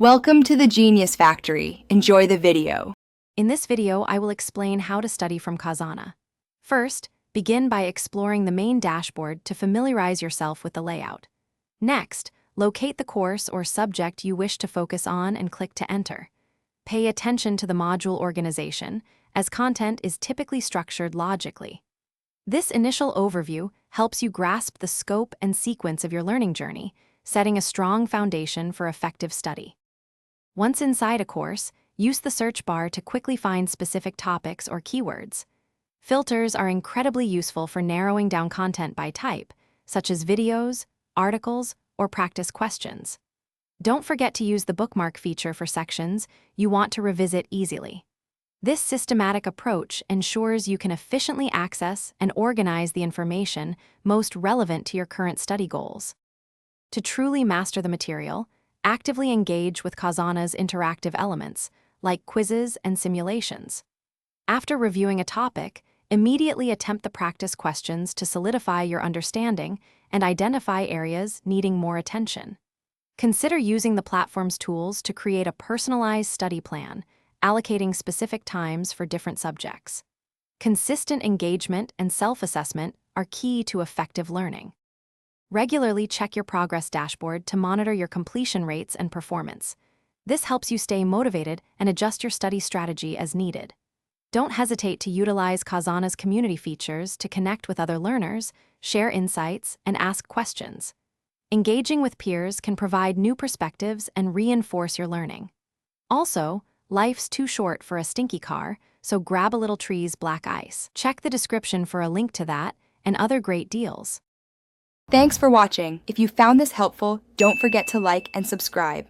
Welcome to the Genius Factory. Enjoy the video. In this video, I will explain how to study from Khazana. First, begin by exploring the main dashboard to familiarize yourself with the layout. Next, locate the course or subject you wish to focus on and click to enter. Pay attention to the module organization, as content is typically structured logically. This initial overview helps you grasp the scope and sequence of your learning journey, setting a strong foundation for effective study. Once inside a course, use the search bar to quickly find specific topics or keywords. Filters are incredibly useful for narrowing down content by type, such as videos, articles, or practice questions. Don't forget to use the bookmark feature for sections you want to revisit easily. This systematic approach ensures you can efficiently access and organize the information most relevant to your current study goals. To truly master the material, actively engage with Khazana's interactive elements, like quizzes and simulations. After reviewing a topic, immediately attempt the practice questions to solidify your understanding and identify areas needing more attention. Consider using the platform's tools to create a personalized study plan, allocating specific times for different subjects. Consistent engagement and self-assessment are key to effective learning. Regularly check your progress dashboard to monitor your completion rates and performance. This helps you stay motivated and adjust your study strategy as needed. Don't hesitate to utilize Khazana's community features to connect with other learners, share insights, and ask questions. Engaging with peers can provide new perspectives and reinforce your learning. Also, life's too short for a stinky car, so grab a little tree's black ice. Check the description for a link to that and other great deals. Thanks for watching. If you found this helpful, don't forget to like and subscribe.